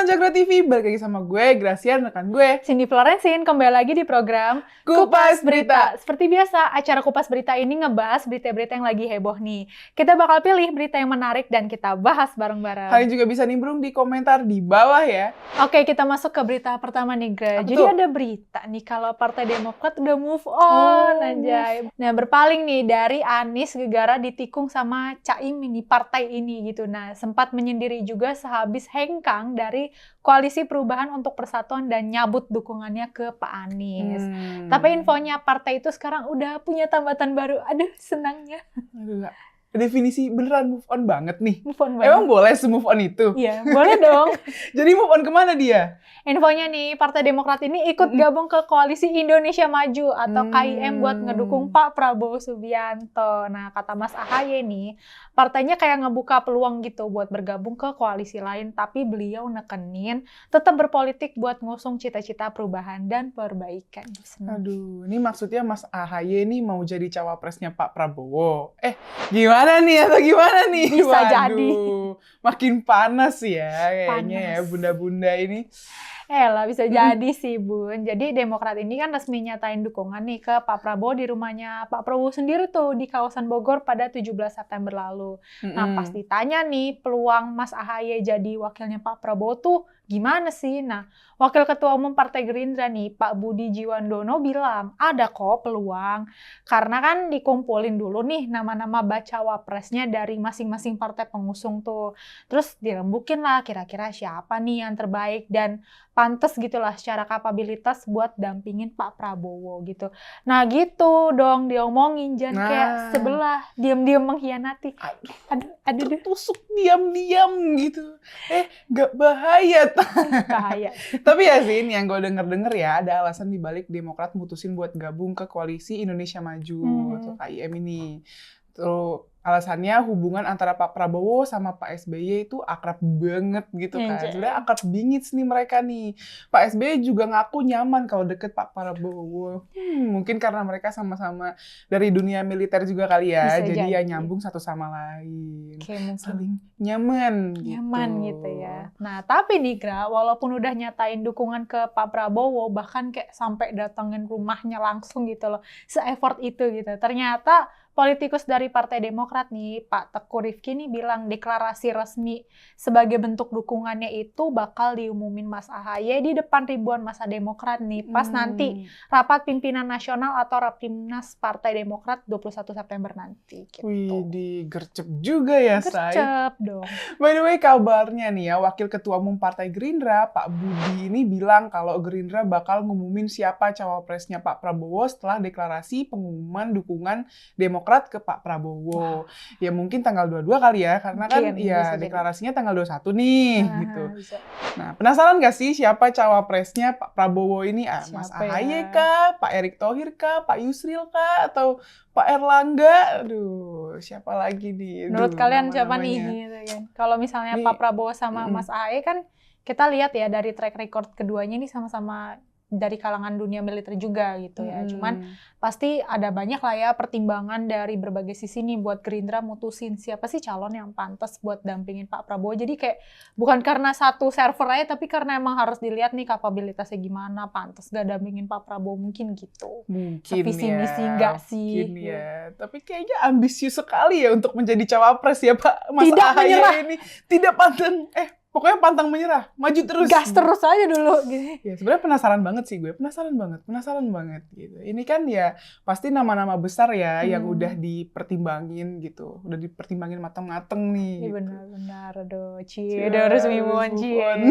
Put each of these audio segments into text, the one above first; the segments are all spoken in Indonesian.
Jagra TV, balik lagi sama gue, Gracian, rekan gue. Cindy Florensin, kembali lagi di program Kupas Berita. Seperti biasa, acara Kupas Berita ini ngebahas berita-berita yang lagi heboh nih. Kita bakal pilih berita yang menarik dan kita bahas bareng-bareng. Kalian juga bisa nimbrung di komentar di bawah ya. Oke, kita masuk ke berita pertama nih, Gra. Apa Jadi tuh? ada berita nih kalau Partai Demokrat udah move on, anjay. Nah, berpaling nih dari Anies gegara ditikung sama Caimin di partai ini gitu. Nah, sempat menyendiri juga sehabis hengkang dari Koalisi Perubahan untuk Persatuan dan nyabut dukungannya ke Pak Anies. Tapi infonya partai itu sekarang udah punya tambatan baru. Aduh, senangnya. Aduh, definisi beneran move on banget nih. Move on banget. Emang boleh se-move on itu? Iya, boleh dong. Jadi move on kemana dia? Infonya nih, Partai Demokrat ini ikut gabung ke Koalisi Indonesia Maju atau KIM buat ngedukung Pak Prabowo Subianto. Nah, kata Mas AHY nih, partainya kayak ngebuka peluang gitu buat bergabung ke koalisi lain, tapi beliau nekenin tetap berpolitik buat ngusung cita-cita perubahan dan perbaikan. Aduh, ini maksudnya Mas AHY ini mau jadi cawapresnya Pak Prabowo. Gimana nih atau gimana nih? Bisa Waduh, jadi. makin panas ya kayaknya ya Panas. bunda-bunda ini. Lah bisa jadi sih, Bun. Jadi Demokrat ini kan resmi nyatain dukungan nih ke Pak Prabowo di rumahnya Pak Prabowo sendiri tuh di kawasan Bogor pada 17 September lalu. Nah, pas ditanya nih peluang Mas AHY jadi wakilnya Pak Prabowo tuh gimana sih? Nah, Wakil Ketua Umum Partai Gerindra nih, Pak Budi Jiwandono bilang, ada kok peluang. Karena kan dikumpulin dulu nih nama-nama bacawa presnya dari masing-masing partai pengusung tuh. Terus dirembukin lah kira-kira siapa nih yang terbaik dan pantes gitulah secara kapabilitas buat dampingin Pak Prabowo gitu. Nah gitu dong diomongin, jangan kayak sebelah diam-diam mengkhianati. Aduh. Tertusuk diam-diam gitu. Gak bahaya. Bahaya. Tapi ya sih, ini yang gue denger-denger ya, ada alasan dibalik Demokrat mutusin buat gabung ke Koalisi Indonesia Maju atau KIM ini. Terus alasannya hubungan antara Pak Prabowo sama Pak SBY itu akrab banget gitu kan. Sebenarnya akrab bingit nih mereka nih. Pak SBY juga ngaku nyaman kalau deket Pak Prabowo. Mungkin karena mereka sama-sama dari dunia militer juga kali ya. Bisa jadi ya jadi. nyambung satu sama lain. Kayak Saling nyaman gitu ya. Nah, tapi nih Gra, walaupun udah nyatain dukungan ke Pak Prabowo, bahkan kayak sampai datengin rumahnya langsung gitu loh, se-effort itu gitu. Ternyata politikus dari Partai Demokrat nih, Pak Teguh Rifki nih bilang deklarasi resmi sebagai bentuk dukungannya itu bakal diumumin Mas AHY di depan ribuan massa Demokrat nih, pas nanti rapat pimpinan nasional atau Rapimnas Partai Demokrat 21 September nanti. Gitu. Wih, digercep juga ya, Say. Gercep dong. By the way, kabarnya nih ya, Wakil Ketua Umum Partai Gerindra, Pak Budi ini bilang kalau Gerindra bakal ngumumin siapa cawapresnya Pak Prabowo setelah deklarasi pengumuman dukungan Demokrat ke Pak Prabowo. Ya mungkin tanggal 22 kali ya, karena kan ya deklarasinya tanggal 21 nih gitu. Bisa. Nah, penasaran gak sih siapa cawapresnya Pak Prabowo ini? Mas AHY kah? Pak Erick Thohir kah? Pak Yusril kah? Atau Pak Erlangga? Aduh, siapa lagi nih? Menurut kalian siapa nih? Gitu kan. Kalau misalnya Nih, Pak Prabowo sama Mas AHY kan kita lihat ya dari track record keduanya ini sama-sama dari kalangan dunia militer juga gitu ya. Cuman pasti ada banyak lah ya pertimbangan dari berbagai sisi nih buat Gerindra mutusin siapa sih calon yang pantas buat dampingin Pak Prabowo. Jadi kayak bukan karena satu server aja, tapi karena emang harus dilihat nih kapabilitasnya gimana, pantas gak dampingin Pak Prabowo mungkin gitu. Mungkin Sevisi misi enggak sih? Mungkin ya. Tapi kayaknya ambisius sekali ya untuk menjadi cawapres ya Pak Mas Tidak AHY menyerah. ini. Tidak pantang, pokoknya pantang menyerah, maju terus. Gas terus aja dulu gitu. Ya sebenarnya penasaran banget sih gue, penasaran banget gitu. Ini kan ya pasti nama-nama besar ya yang udah dipertimbangin gitu, udah dipertimbangin matang-matang nih. Iya gitu. benar, aduh, udah resmi move on.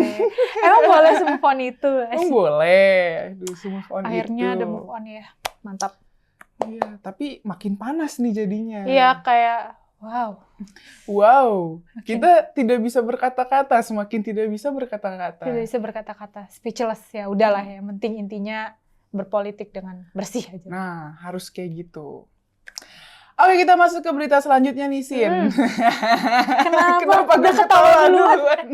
Emang boleh move on itu? Boleh, move on. Akhirnya itu. ada move on ya, mantap. Iya, tapi makin panas nih jadinya. Iya, kayak wow, kita tidak bisa berkata-kata, semakin tidak bisa berkata-kata. Tidak bisa berkata-kata, speechless ya, udahlah ya, penting intinya berpolitik dengan bersih aja. Nah, harus kayak gitu. Oke, kita masuk ke berita selanjutnya nih, Sin. Kenapa udah ketawa duluan?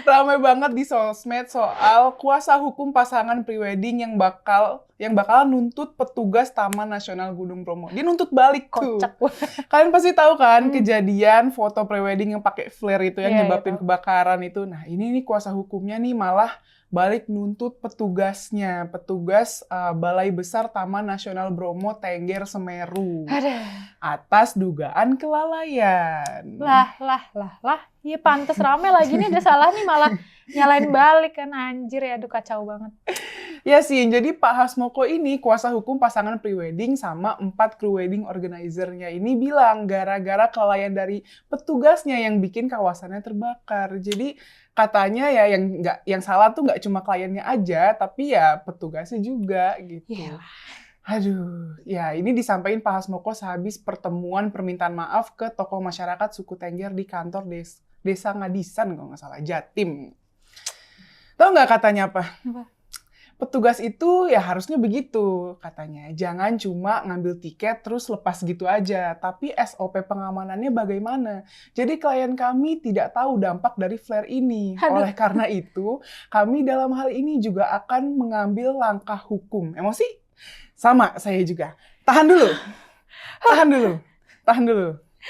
Ramai banget di sosmed soal kuasa hukum pasangan prewedding yang bakalan nuntut petugas Taman Nasional Gunung Bromo. Dia nuntut balik tuh. Kocak. Kalian pasti tahu kan kejadian foto prewedding yang pakai flare itu yang Iya, nyebabin tahu. kebakaran itu. Nah, ini nih kuasa hukumnya nih malah balik nuntut petugasnya, petugas Balai Besar Taman Nasional Bromo Tengger Semeru Aduh. atas dugaan kelalaian. Lah. Iya pantes rame lagi nih, udah salah nih malah nyalain balik kan, anjir ya, aduh kacau banget. Ya sih, jadi Pak Hasmoko ini kuasa hukum pasangan prewedding sama 4 kru wedding organizer-nya ini bilang gara-gara kelalaian dari petugasnya yang bikin kawasannya terbakar. Jadi katanya ya yang salah tuh nggak cuma kliennya aja, tapi ya petugasnya juga gitu. Iya. Aduh, ya ini disampaikan Pak Hasmoko sehabis pertemuan permintaan maaf ke tokoh masyarakat suku Tengger di kantor Desa Ngadisan kalau nggak salah, Jatim. Tahu nggak katanya apa? Apa? Petugas itu ya harusnya begitu katanya. Jangan cuma ngambil tiket terus lepas gitu aja. Tapi SOP pengamanannya bagaimana? Jadi klien kami tidak tahu dampak dari flare ini. Aduh. Oleh karena itu, kami dalam hal ini juga akan mengambil langkah hukum. Emosi? Sama saya juga. Tahan dulu.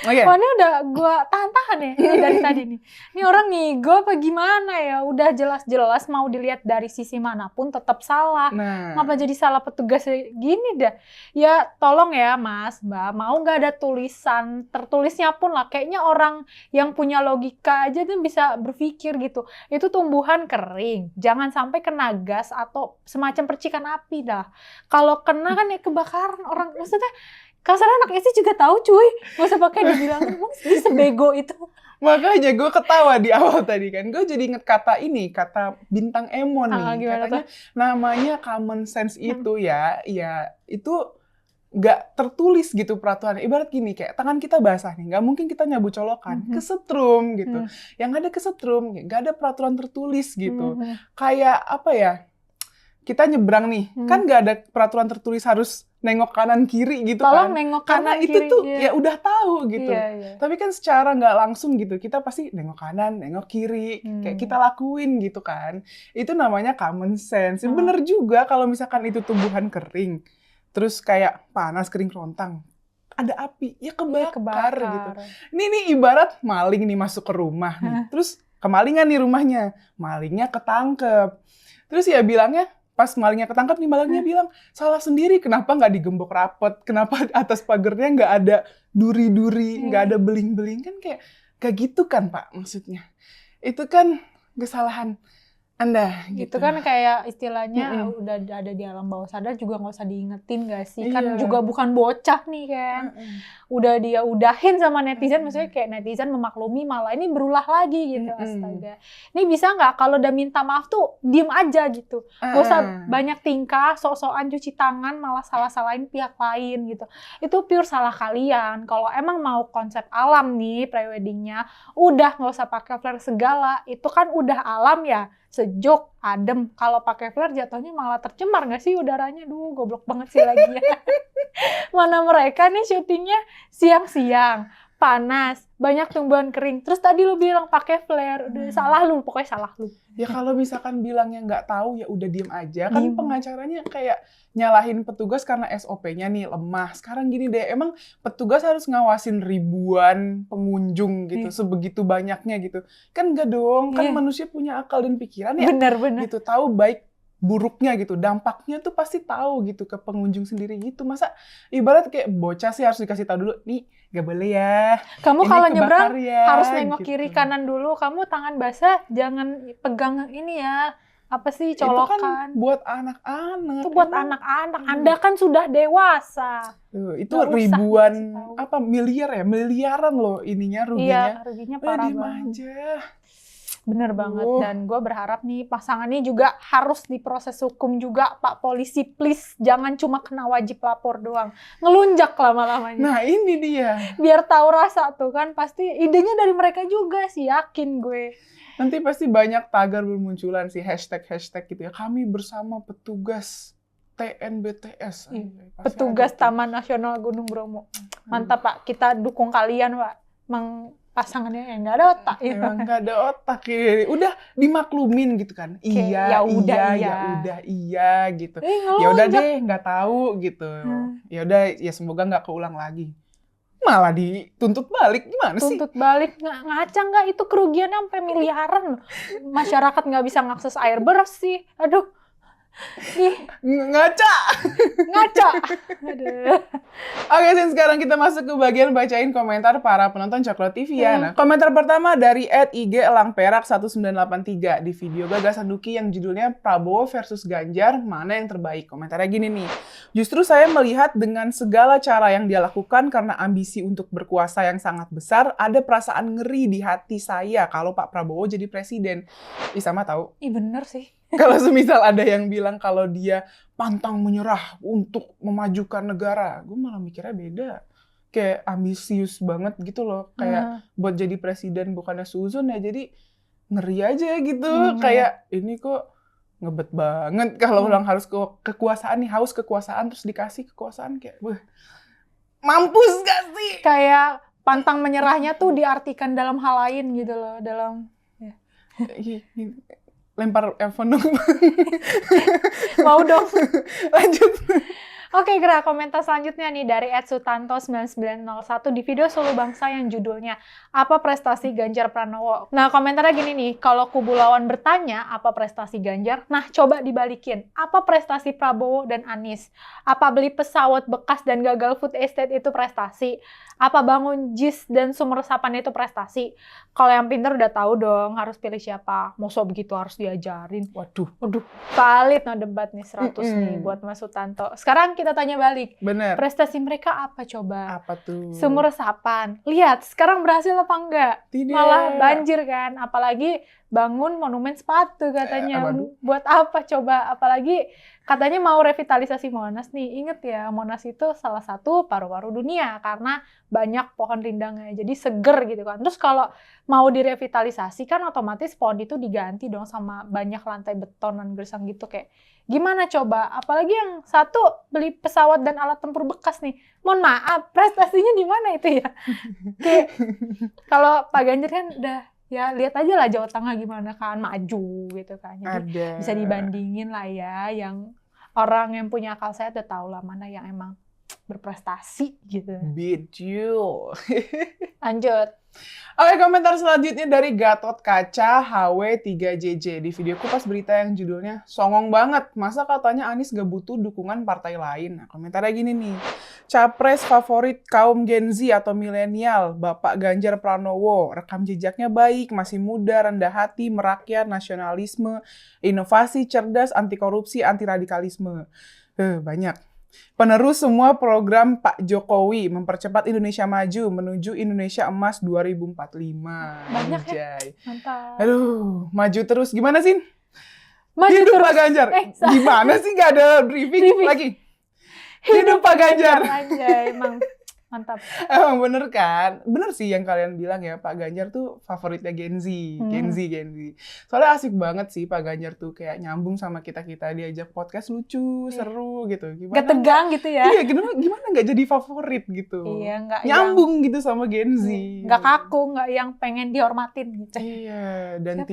Oke. Wah, ini udah gue tahan-tahan ya dari tadi nih. Ini orang ngigo apa gimana ya? Udah jelas-jelas mau dilihat dari sisi manapun tetap salah. Nah, Ngapa jadi salah petugas gini dah? Ya tolong ya Mas, Mbak, mau nggak ada tulisan, tertulisnya pun lah. Kayaknya orang yang punya logika aja tuh bisa berpikir gitu. Itu tumbuhan kering, jangan sampai kena gas atau semacam percikan api dah. Kalau kena kan ya kebakaran orang, maksudnya kasar anak SD juga tahu cuy, nggak usah pakai dibilangin, emang dia sebego itu. makanya gue ketawa di awal tadi kan. Gue jadi inget kata bintang Emon nih. Gimana Katanya namanya common sense itu ya itu nggak tertulis gitu peraturan. Ibarat gini, kayak tangan kita basah nih, nggak mungkin kita nyabu colokan, kesetrum gitu. Yang ada kesetrum, nggak ada peraturan tertulis gitu. Kayak apa ya, kita nyebrang nih, kan nggak ada peraturan tertulis harus nengok kanan kiri gitu Tolong kan. nengok Karena kanan itu kiri, tuh iya. ya udah tahu gitu. Iya. Tapi kan secara nggak langsung gitu, kita pasti nengok kanan, nengok kiri, kayak kita lakuin gitu kan. Itu namanya common sense. Bener juga kalau misalkan itu tumbuhan kering, terus kayak panas, kering, kerontang, ada api, ya kebakar gitu. Ini ibarat maling nih masuk ke rumah nih, terus kemalingan nih rumahnya, malingnya ketangkep. Terus ya bilangnya, pas malingnya ketangkep nih, malingnya bilang, salah sendiri, kenapa nggak digembok rapet, kenapa atas pagernya nggak ada duri-duri, nggak ada beling-beling, kan kayak gitu kan Pak maksudnya. Itu kan kesalahan Anda gitu. Itu kan kayak istilahnya udah ada di alam bawah sadar juga nggak usah diingetin gak sih? Kan juga bukan bocah nih kan. Udah dia udahin sama netizen, maksudnya kayak netizen memaklumi malah ini berulah lagi gitu. Astaga. Ini bisa nggak kalau udah minta maaf tuh diem aja gitu. Gak usah banyak tingkah, sok-sokan cuci tangan malah salah-salahin pihak lain gitu. Itu pure salah kalian. Kalau emang mau konsep alam nih preweddingnya, udah nggak usah pakai flare segala. Itu kan udah alam ya. Sejuk, adem. Kalau pakai flare jatuhnya malah tercemar nggak sih udaranya? Duh, goblok banget sih lagi ya. Mana mereka nih syutingnya siang-siang, panas, banyak tumbuhan kering. Terus tadi lu bilang pakai flare, udah salah lu, pokoknya salah lu. Ya kalau misalkan bilangnya nggak tahu ya udah diem aja. Kan pengacaranya kayak nyalahin petugas karena SOP-nya nih lemah. Sekarang gini deh, emang petugas harus ngawasin ribuan pengunjung gitu, sebegitu banyaknya gitu. Kan enggak dong, kan manusia punya akal dan pikiran ya. Bener. Gitu, tahu baik buruknya gitu, dampaknya tuh pasti tahu gitu ke pengunjung sendiri gitu. Masa ibarat kayak bocah sih harus dikasih tahu dulu, nih gak boleh ya. Kamu kalau nyebrang ya, harus nengok gitu. kiri kanan dulu, kamu tangan basah jangan pegang ini ya. Apa sih colokan? Itu kan buat anak-anak. Itu buat anak-anak. Anda kan sudah dewasa. Itu ribuan miliaran loh ininya ruginya. Iya, ruginya parah banget. Aja. Bener banget, dan gue berharap nih pasangan ini juga harus diproses hukum juga, Pak Polisi, please jangan cuma kena wajib lapor doang, ngelunjak lama-lamanya. Nah ini dia. Biar tahu rasa tuh kan, pasti idenya dari mereka juga sih, yakin gue. Nanti pasti banyak tagar bermunculan sih, hashtag gitu ya, kami bersama petugas TNBTS. Petugas Taman Nasional Gunung Bromo. Mantap Pak, kita dukung kalian Pak. pasangannya yang nggak ada otak. Emang nggak ada otak ya. Udah dimaklumin gitu kan. Ya udah Iya gitu. Ya udah deh, nggak tahu gitu. Ya udah, ya semoga nggak keulang lagi. Malah dituntut balik, gimana sih? Tuntut balik, ngaca nggak? Itu kerugiannya sampai miliaran. Masyarakat nggak bisa ngakses air bersih. Aduh. Ngaca. Aduh. Oke, sekarang kita masuk ke bagian bacain komentar para penonton Coklat TV ya. Nah, komentar pertama dari @IG_elangperak1983 di video Gagasan Duki yang judulnya Prabowo versus Ganjar, mana yang terbaik? Komentarnya gini nih. Justru saya melihat dengan segala cara yang dia lakukan karena ambisi untuk berkuasa yang sangat besar, ada perasaan ngeri di hati saya kalau Pak Prabowo jadi presiden. Ih, sama tahu. Ih, bener sih. Kalau semisal ada yang bilang kalau dia pantang menyerah untuk memajukan negara, gue malah mikirnya beda. Kayak ambisius banget gitu loh. Kayak buat jadi presiden bukannya suzon ya, jadi ngeri aja gitu. Kayak ini kok ngebet banget kalau orang harus kekuasaan nih, haus kekuasaan terus dikasih kekuasaan kayak, mampus gak sih? Kayak pantang menyerahnya tuh diartikan dalam hal lain gitu loh, dalam lempar iPhone dong. Mau dong. Lanjut. Oke, Gra, komentar selanjutnya nih dari @sutanto9901 di video Solo Bangsa yang judulnya Apa Prestasi Ganjar Pranowo. Nah, komentarnya gini nih, kalau kubu lawan bertanya apa prestasi Ganjar, nah coba dibalikin. Apa prestasi Prabowo dan Anies? Apa beli pesawat bekas dan gagal food estate itu prestasi? Apa bangun JIS dan sumur resapan itu prestasi? Kalau yang pintar udah tahu dong harus pilih siapa. Masa begitu harus diajarin. Waduh. Valid no debat nih 100 nih buat Mas Sutanto. Sekarang kita tanya balik. Bener. Prestasi mereka apa coba? Apa tuh? Sumur resapan. Lihat, sekarang berhasil apa enggak? Tidak. Malah banjir kan. Apalagi bangun monumen sepatu katanya. Buat apa coba? Apalagi katanya mau revitalisasi Monas nih. Ingat ya, Monas itu salah satu paru-paru dunia karena banyak pohon rindangnya. Jadi seger gitu kan. Terus kalau mau direvitalisasi kan otomatis pohon itu diganti dong sama banyak lantai beton dan gersang gitu kayak gimana coba? Apalagi yang satu beli pesawat dan alat tempur bekas nih. Mohon maaf, prestasinya di mana itu ya? Kayak kalau Pak Ganjar kan udah ya lihat aja lah Jawa Tengah gimana kan maju gitu kan. Jadi bisa dibandingin lah ya, yang orang yang punya akal sehat udah tahu lah mana yang emang berprestasi gitu. Betul. Lanjut. Oke, komentar selanjutnya dari Gatot Kaca HW3JJ di video Kupas Berita yang judulnya Songong banget, masa katanya Anies gak butuh dukungan partai lain. Nah, komentarnya gini nih. Capres favorit kaum Gen Z atau milenial, Bapak Ganjar Pranowo, rekam jejaknya baik, masih muda, rendah hati, merakyat, nasionalisme, inovasi, cerdas, anti korupsi, anti radikalisme. Banyak. Penerus semua program Pak Jokowi, mempercepat Indonesia maju menuju Indonesia Emas 2045. Banyak ya? Mantap. Aduh, maju terus. Gimana sih? Maju Hidup terus. Pak Ganjar. Gimana sih nggak ada briefing lagi? Hidup Pak Ganjar. Emang mantap. Emang bener kan? Bener sih yang kalian bilang ya, Pak Ganjar tuh favoritnya Gen Z. Gen Z. Soalnya asik banget sih Pak Ganjar tuh, kayak nyambung sama kita-kita, diajak podcast lucu, seru gitu. Gimana gak tegang gitu ya? Iya, gimana nggak jadi favorit gitu? Iya, nggak nyambung gitu sama Gen Z. Nggak kaku, nggak yang pengen dihormatin gitu. Iya, dan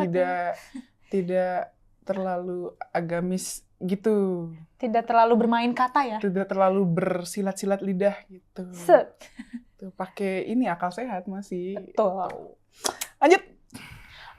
tidak terlalu agamis gitu. Tidak terlalu bermain kata ya? Tidak terlalu bersilat-silat lidah gitu. Tuh, pakai ini akal sehat masih. Betul. Lanjut.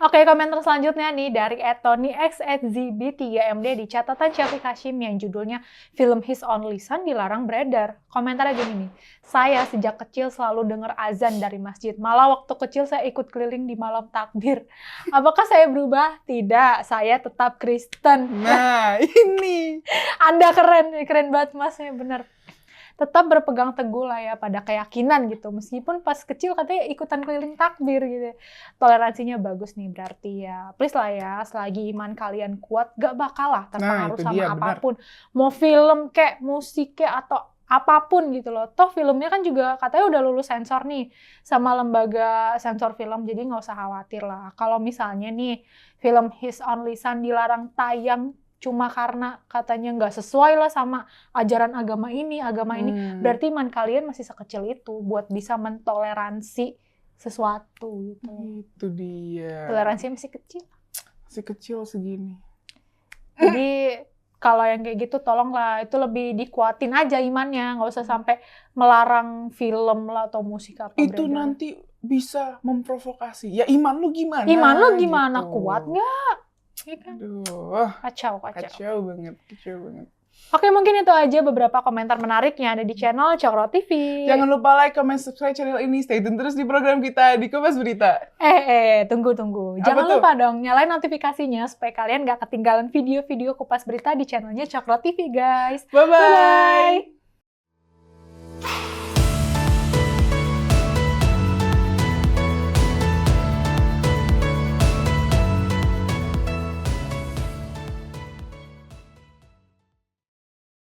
Oke, komentar selanjutnya nih dari @tonyx@zb3md di catatan Syafiq Hashim yang judulnya Film His Only Son dilarang beredar. Komentarnya gini nih, saya sejak kecil selalu dengar azan dari masjid. Malah waktu kecil saya ikut keliling di malam takbir. Apakah saya berubah? Tidak, saya tetap Kristen. Nah, ini. Anda keren banget masnya, bener. Tetap berpegang teguh lah ya pada keyakinan gitu. Meskipun pas kecil katanya ikutan keliling takbir gitu. Toleransinya bagus nih berarti ya. Please lah ya, selagi iman kalian kuat, gak bakal lah terpengaruh sama apapun. Bener. Mau film kayak musik kayak atau apapun gitu loh. Toh filmnya kan juga katanya udah lulus sensor nih sama lembaga sensor film. Jadi nggak usah khawatir lah. Kalau misalnya nih film His Only Son dilarang tayang cuma karena katanya nggak sesuai lah sama ajaran agama ini, berarti iman kalian masih sekecil itu buat bisa mentoleransi sesuatu gitu. Itu dia. Toleransinya masih kecil. Masih kecil segini. Jadi kalau yang kayak gitu tolonglah itu lebih dikuatin aja imannya, nggak usah sampai melarang film lah atau musik apa Itu beredar. nanti bisa memprovokasi. Ya iman lu gimana? Iman lo gimana, gitu. kuat nggak? Ya kan? Aduh, Kacau. kacau banget. Oke, mungkin itu aja beberapa komentar menarik yang ada di channel Cokro TV. Jangan lupa like, comment, subscribe channel ini. Stay tune terus di program kita di Kompas Berita. Tunggu. Jangan tuh? lupa dong nyalain notifikasinya supaya kalian nggak ketinggalan video-video Kupas Berita di channelnya Cokro TV, guys. Bye-bye. Bye-bye.